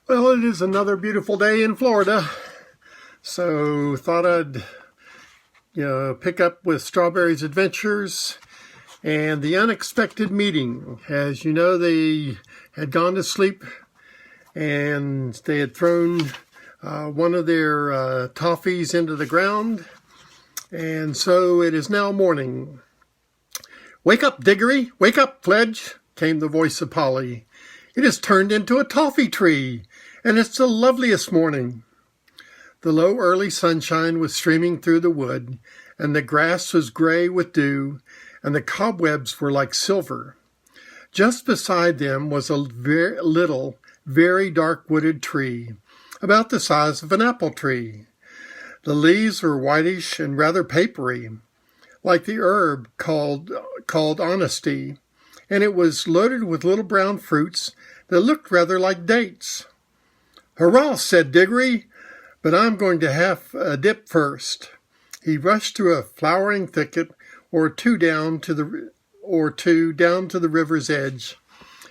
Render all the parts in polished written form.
Well, it is another beautiful day in Florida, so thought I'd pick up with Strawberry's Adventures and the unexpected meeting. As you know, they had gone to sleep and they had thrown one of their toffees into the ground, and so it is now morning. "Wake up, Diggory! Wake up, Fledge!" came the voice of Polly. "It has turned into a toffee tree, and it's the loveliest morning." The low early sunshine was streaming through the wood, and the grass was gray with dew, and the cobwebs were like silver. Just beside them was a very dark wooded tree, about the size of an apple tree. The leaves were whitish and rather papery, like the herb called honesty, and it was loaded with little brown fruits that looked rather like dates. "Hurrah!" said Diggory, "but I'm going to have a dip first." He rushed through a flowering thicket or two down to the river's edge.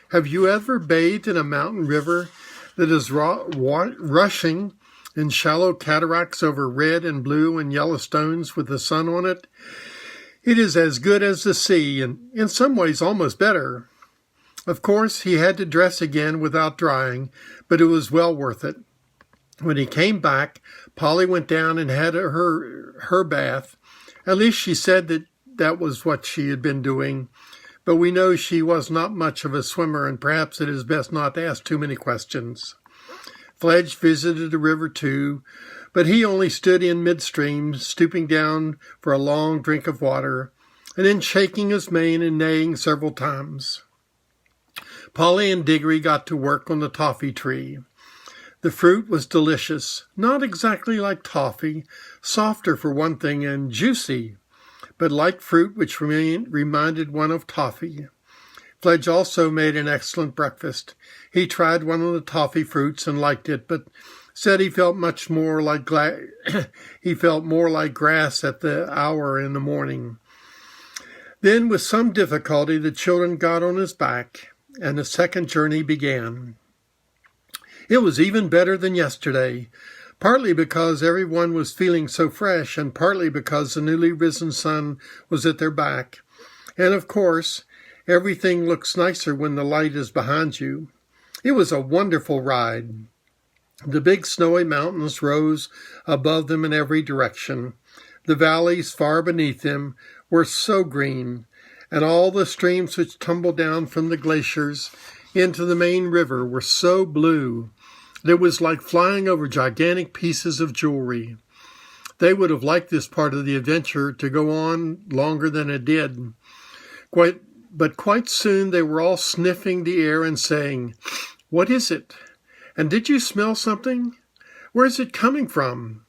Have you ever bathed in a mountain river that is rushing in shallow cataracts over red and blue and yellow stones with the sun on it? It is as good as the sea, and in some ways almost better. Of course, he had to dress again without drying, but it was well worth it. When he came back, Polly went down and had her bath. At least she said that was what she had been doing, but we know she was not much of a swimmer, and perhaps it is best not to ask too many questions. Fledge visited the river too, but he only stood in midstream, stooping down for a long drink of water, and then shaking his mane and neighing several times. Polly and Diggory got to work on the toffee tree. The fruit was delicious, not exactly like toffee, softer for one thing and juicy, but like fruit which reminded one of toffee. Fledge also made an excellent breakfast. He tried one of the toffee fruits and liked it, but said he felt more like grass at the hour in the morning. Then, with some difficulty, the children got on his back, and the second journey began. It was even better than yesterday, partly because everyone was feeling so fresh, and partly because the newly risen sun was at their back. And of course, everything looks nicer when the light is behind you. It was a wonderful ride. The big snowy mountains rose above them in every direction. The valleys far beneath them were so green, and all the streams which tumbled down from the glaciers into the main river were so blue that it was like flying over gigantic pieces of jewelry. They would have liked this part of the adventure to go on longer than it did. But quite soon they were all sniffing the air and saying, "What is it? And did you smell something? Where is it coming from?"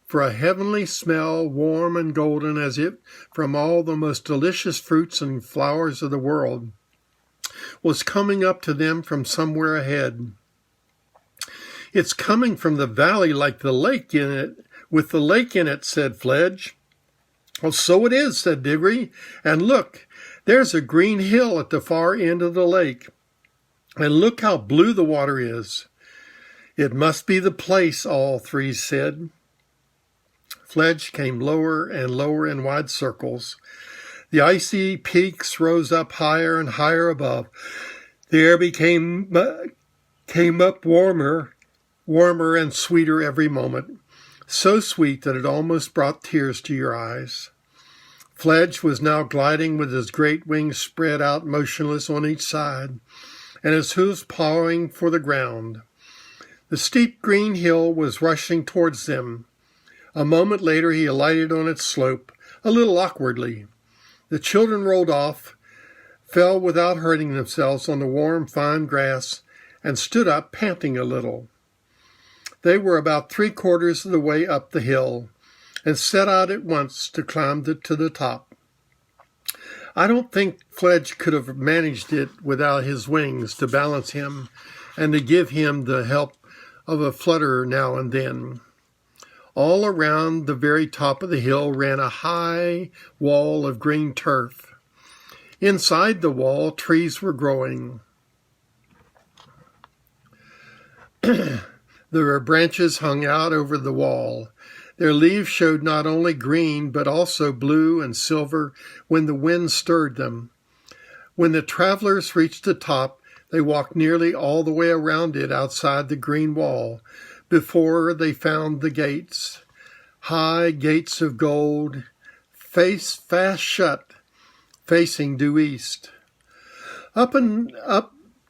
For a heavenly smell, warm and golden as if from all the most delicious fruits and flowers of the world, was coming up to them from somewhere ahead. "It's coming from the valley like the lake in it, with the lake in it," said Fledge. "Well, so it is," said Diggory. "And look, there's a green hill at the far end of the lake. And look how blue the water is." "It must be the place," all three said. Fledge came lower and lower in wide circles. The icy peaks rose up higher and higher above. The air came up warmer and sweeter every moment, so sweet that it almost brought tears to your eyes. Fledge was now gliding with his great wings spread out motionless on each side, and his hoofs pawing for the ground. The steep green hill was rushing towards them. A moment later he alighted on its slope, a little awkwardly. The children rolled off, fell without hurting themselves on the warm, fine grass, and stood up, panting a little. They were about 3/4 of the way up the hill, and set out at once to climb to the top. I don't think Fledge could have managed it without his wings to balance him and to give him the help of a flutter now and then. All around the very top of the hill ran a high wall of green turf. Inside the wall, trees were growing. Their branches hung out over the wall. Their leaves showed not only green, but also blue and silver when the wind stirred them. When the travelers reached the top, they walked nearly all the way around it outside the green wall before they found the gates. High gates of gold, fast shut, facing due east. Up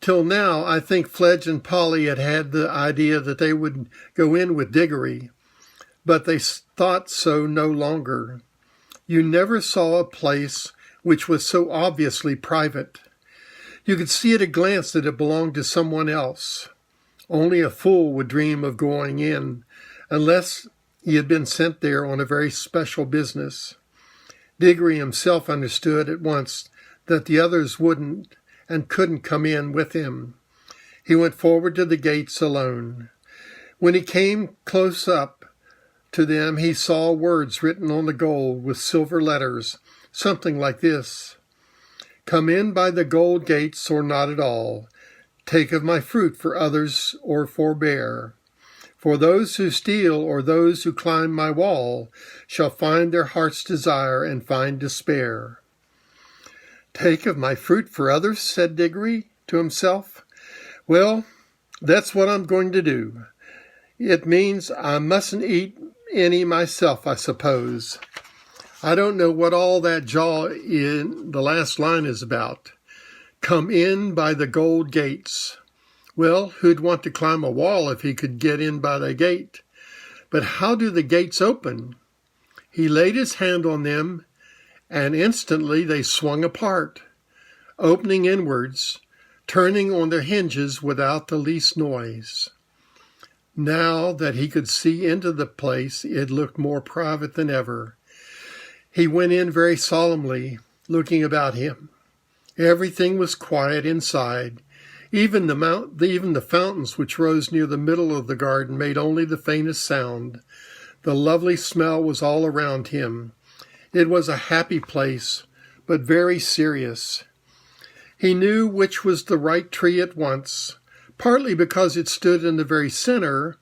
till now, I think Fledge and Polly had the idea that they would go in with Diggory, but they thought so no longer. You never saw a place which was so obviously private. You could see at a glance that it belonged to someone else. Only a fool would dream of going in, unless he had been sent there on a very special business. Diggory himself understood at once that the others wouldn't and couldn't come in with him. He went forward to the gates alone. When he came close up to them, he saw words written on the gold with silver letters, something like this: "Come in by the gold gates or not at all. Take of my fruit for others or forbear. For those who steal or those who climb my wall shall find their heart's desire and find despair." "Take of my fruit for others," said Diggory to himself. "Well, that's what I'm going to do. It means I mustn't eat any myself, I suppose." I don't know what all that jaw in the last line is about. Come in by the gold gates. Well, who'd want to climb a wall if he could get in by the gate? But how do the gates open? He laid his hand on them, and instantly they swung apart, opening inwards, turning on their hinges without the least noise. Now that he could see into the place, it looked more private than ever. He went in very solemnly, looking about him. Everything was quiet inside. Even the fountains which rose near the middle of the garden made only the faintest sound. The lovely smell was all around him. It was a happy place, but very serious. He knew which was the right tree at once, partly because it stood in the very center,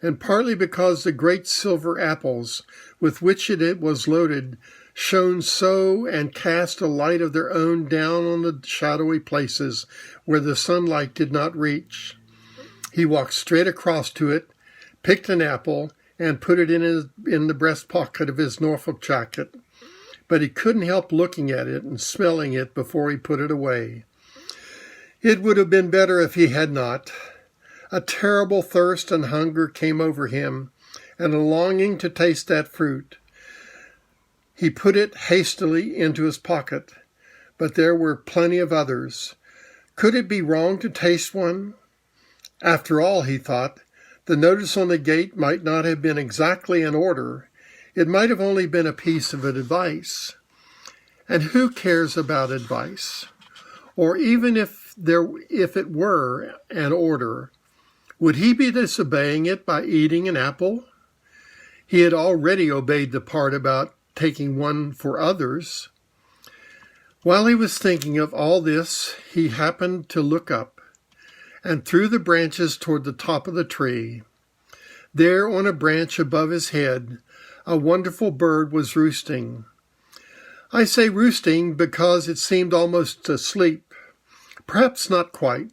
and partly because the great silver apples with which it was loaded shone so and cast a light of their own down on the shadowy places where the sunlight did not reach. He walked straight across to it, picked an apple, and put it in the breast pocket of his Norfolk jacket. But he couldn't help looking at it and smelling it before he put it away. It would have been better if he had not. A terrible thirst and hunger came over him, and a longing to taste that fruit. He put it hastily into his pocket, but there were plenty of others. Could it be wrong to taste one? After all, he thought, the notice on the gate might not have been exactly in order. It might have only been a piece of advice. And who cares about advice? Or even if it were an order, would he be disobeying it by eating an apple? He had already obeyed the part about taking one for others. While he was thinking of all this, he happened to look up and through the branches toward the top of the tree. There on a branch above his head, a wonderful bird was roosting. I say roosting because it seemed almost asleep. Perhaps not quite.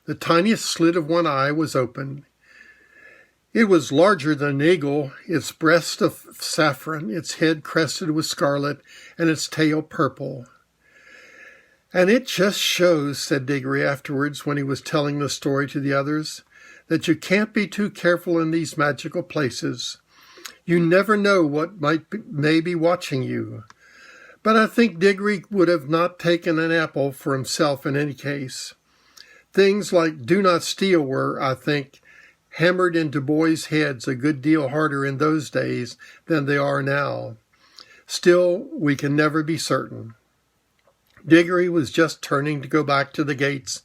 The tiniest slit of one eye was open. It was larger than an eagle, its breast of saffron, its head crested with scarlet, and its tail purple. "And it just shows," said Diggory afterwards when he was telling the story to the others, "that you can't be too careful in these magical places. You never know what may be watching you." But I think Diggory would have not taken an apple for himself in any case. Things like "do not steal" were, I think, hammered into boys' heads a good deal harder in those days than they are now. Still, we can never be certain. Diggory was just turning to go back to the gates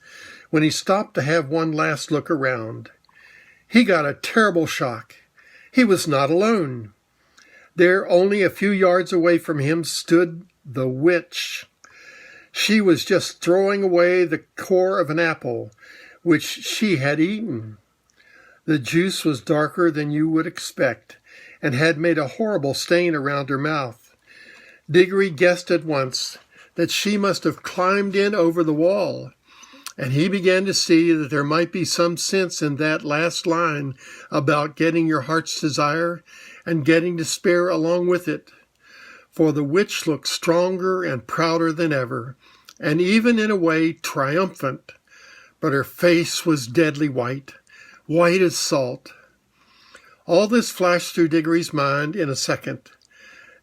when he stopped to have one last look around. He got a terrible shock. He was not alone. There, only a few yards away from him, stood the witch. She was just throwing away the core of an apple, which she had eaten. The juice was darker than you would expect, and had made a horrible stain around her mouth. Diggory guessed at once that she must have climbed in over the wall, and he began to see that there might be some sense in that last line about getting your heart's desire and getting despair along with it. For the witch looked stronger and prouder than ever, and even in a way triumphant, but her face was deadly white, white as salt. All this flashed through Diggory's mind in a second.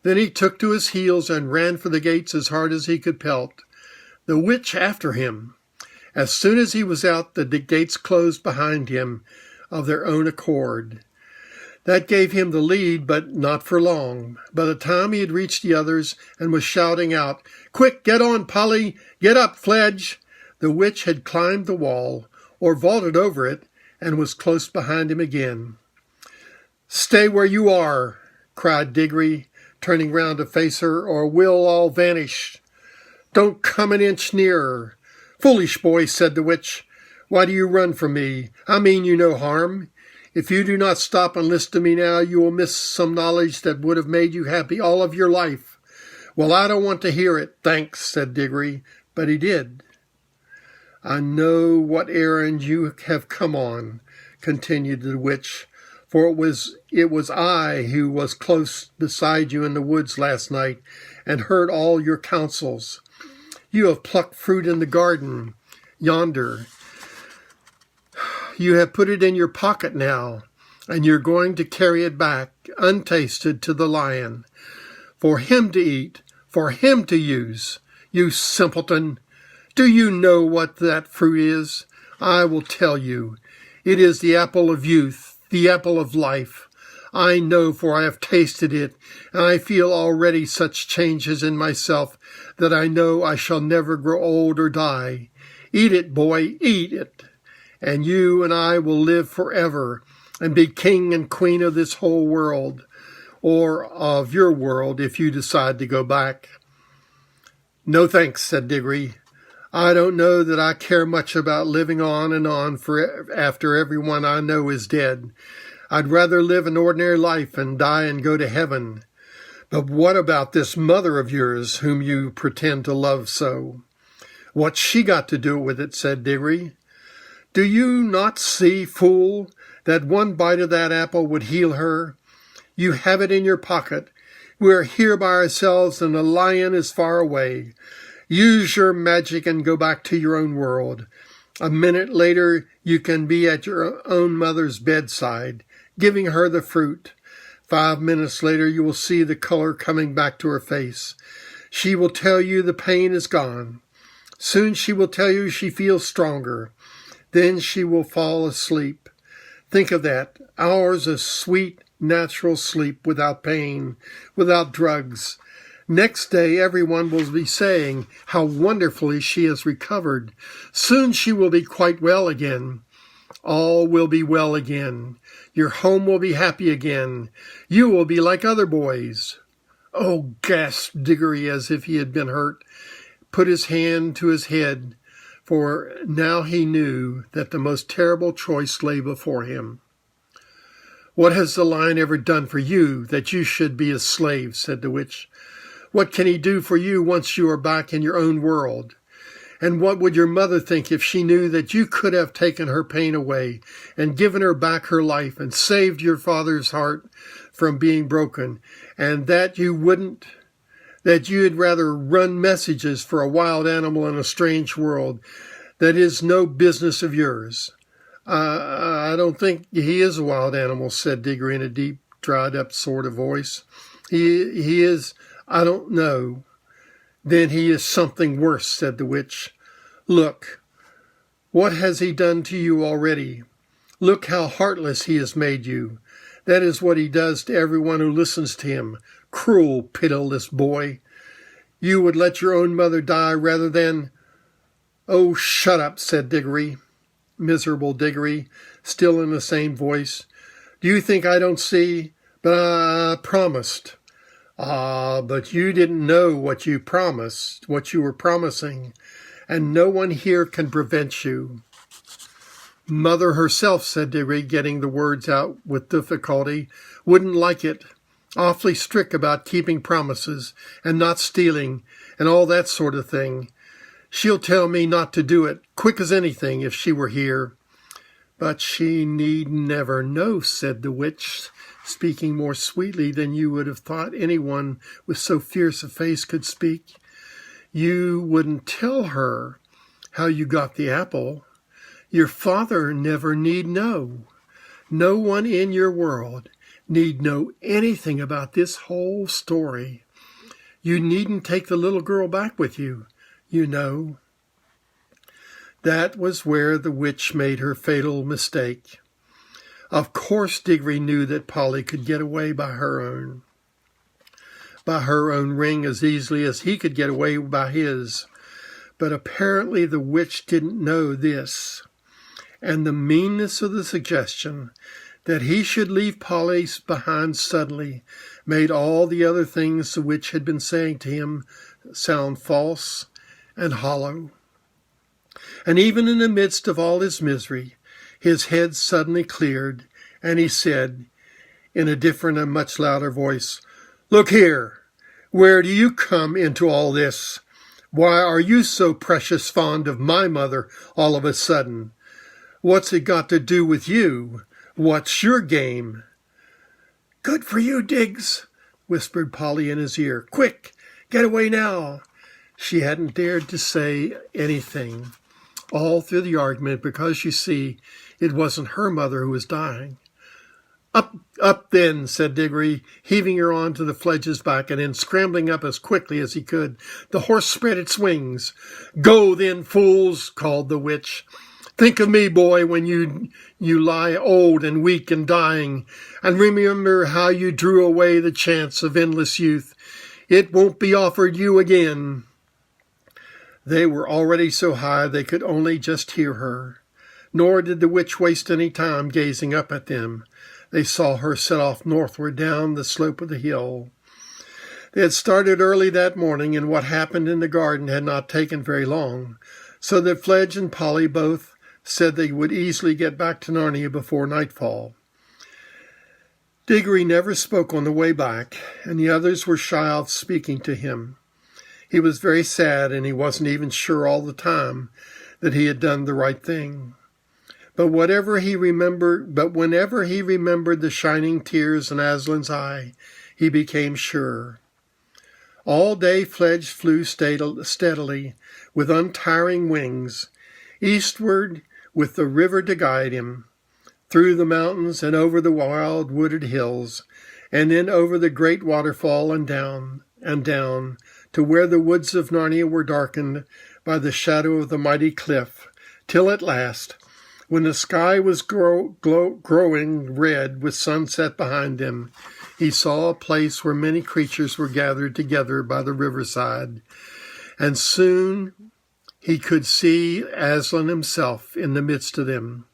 Then he took to his heels and ran for the gates as hard as he could pelt, the witch after him. As soon as he was out, the gates closed behind him of their own accord. That gave him the lead, but not for long. By the time he had reached the others and was shouting out, "Quick, get on, Polly! Get up, Fledge!" the witch had climbed the wall, or vaulted over it, and was close behind him again. "Stay where you are," cried Diggory, turning round to face her, "or we'll all vanish. Don't come an inch nearer." "Foolish boy," said the witch. "Why do you run from me? I mean you no harm. If you do not stop and listen to me now, you will miss some knowledge that would have made you happy all of your life." "Well, I don't want to hear it, thanks," said Diggory, but he did. "I know what errand you have come on," continued the witch, "for it was I who was close beside you in the woods last night and heard all your counsels. You have plucked fruit in the garden yonder. You have put it in your pocket now, and you're going to carry it back, untasted, to the lion, for him to eat, for him to use. You simpleton! Do you know what that fruit is? I will tell you. It is the apple of youth, the apple of life. I know, for I have tasted it, and I feel already such changes in myself that I know I shall never grow old or die. Eat it, boy, eat it, and you and I will live forever and be king and queen of this whole world, or of your world if you decide to go back." "No thanks," said Diggory. "I don't know that I care much about living on and on after everyone I know is dead. I'd rather live an ordinary life and die and go to heaven. But what about this mother of yours whom you pretend to love so?" "What's she got to do with it?" said Diggory. "Do you not see, fool, that one bite of that apple would heal her? You have it in your pocket. We are here by ourselves and the lion is far away. Use your magic and go back to your own world. A minute later you can be at your own mother's bedside, giving her the fruit. 5 minutes later you will see the color coming back to her face. She will tell you the pain is gone. Soon she will tell you she feels stronger. Then she will fall asleep. Think of that, hours of sweet, natural sleep without pain, without drugs. Next day everyone will be saying how wonderfully she has recovered. Soon she will be quite well again. All will be well again. Your home will be happy again. You will be like other boys." "Oh," gasped Diggory as if he had been hurt, put his hand to his head, for now he knew that the most terrible choice lay before him. "What has the lion ever done for you that you should be his slave?" said the witch. "What can he do for you once you are back in your own world? And what would your mother think if she knew that you could have taken her pain away and given her back her life and saved your father's heart from being broken, and that you wouldn't? That you'd rather run messages for a wild animal in a strange world that is no business of yours?" I don't think he is a wild animal," said Diggory in a deep, dried-up sort of voice. He is, I don't know." "Then he is something worse," said the witch. "Look, what has he done to you already? Look how heartless he has made you. That is what he does to everyone who listens to him. Cruel, pitiless boy. You would let your own mother die rather than—" "Oh, shut up," said Diggory, miserable Diggory, still in the same voice. "Do you think I don't see? But I promised." "Ah, but you didn't know what you promised, what you were promising, and no one here can prevent you." Mother herself, said Diggory, getting the words out with difficulty, wouldn't like it. Awfully strict about keeping promises and not stealing and all that sort of thing. She'll tell me not to do it, quick as anything, if she were here. But she need never know, said the witch, speaking more sweetly than you would have thought anyone with so fierce a face could speak. You wouldn't tell her how you got the apple. Your father never need know. No one in your world need know anything about this whole story. You needn't take the little girl back with you, you know. That was where the witch made her fatal mistake. Of course Diggory knew that Polly could get away by her own ring as easily as he could get away by his. But apparently the witch didn't know this, and the meanness of the suggestion that he should leave Polly behind suddenly made all the other things the witch had been saying to him sound false and hollow. And even in the midst of all his misery, his head suddenly cleared, and he said, in a different and much louder voice, "Look here, where do you come into all this? Why are you so precious fond of my mother all of a sudden? What's it got to do with you? What's your game?" "Good for you, Diggs," whispered Polly in his ear. "Quick, get away now." She hadn't dared to say anything all through the argument because, you see, it wasn't her mother who was dying. Up then," said Diggory, heaving her on to the sledge's back and then scrambling up as quickly as he could. The horse spread its wings. "Go then, fools," called the witch. "Think of me, boy, when you lie old and weak and dying, and remember how you drew away the chance of endless youth. It won't be offered you again." They were already so high they could only just hear her. Nor did the witch waste any time gazing up at them. They saw her set off northward down the slope of the hill. They had started early that morning, and what happened in the garden had not taken very long, so that Fledge and Polly both said they would easily get back to Narnia before nightfall. Diggory never spoke on the way back, and the others were shy of speaking to him. He was very sad, and he wasn't even sure all the time that he had done the right thing. But whenever he remembered the shining tears in Aslan's eye, he became sure. All day Fledge flew steadily, with untiring wings, eastward with the river to guide him, through the mountains and over the wild wooded hills, and then over the great waterfall and down, to where the woods of Narnia were darkened by the shadow of the mighty cliff, till at last, when the sky was growing red with sunset behind him, he saw a place where many creatures were gathered together by the riverside, and soon he could see Aslan himself in the midst of them.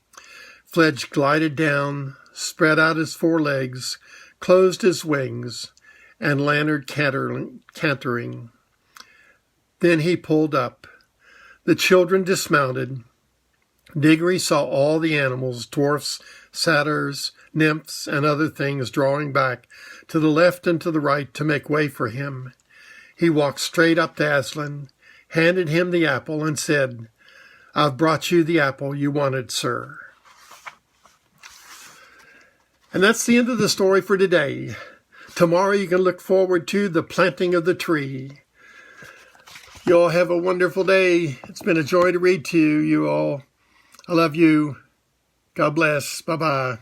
Fledge glided down, spread out his 4 legs, closed his wings, and landed cantering. Then he pulled up. The children dismounted. Diggory saw all the animals, dwarfs, satyrs, nymphs, and other things drawing back to the left and to the right to make way for him. He walked straight up to Aslan, handed him the apple, and said, "I've brought you the apple you wanted, sir." And that's the end of the story for today. Tomorrow you can look forward to the planting of the tree. You all have a wonderful day. It's been a joy to read to you all. I love you. God bless. Bye-bye.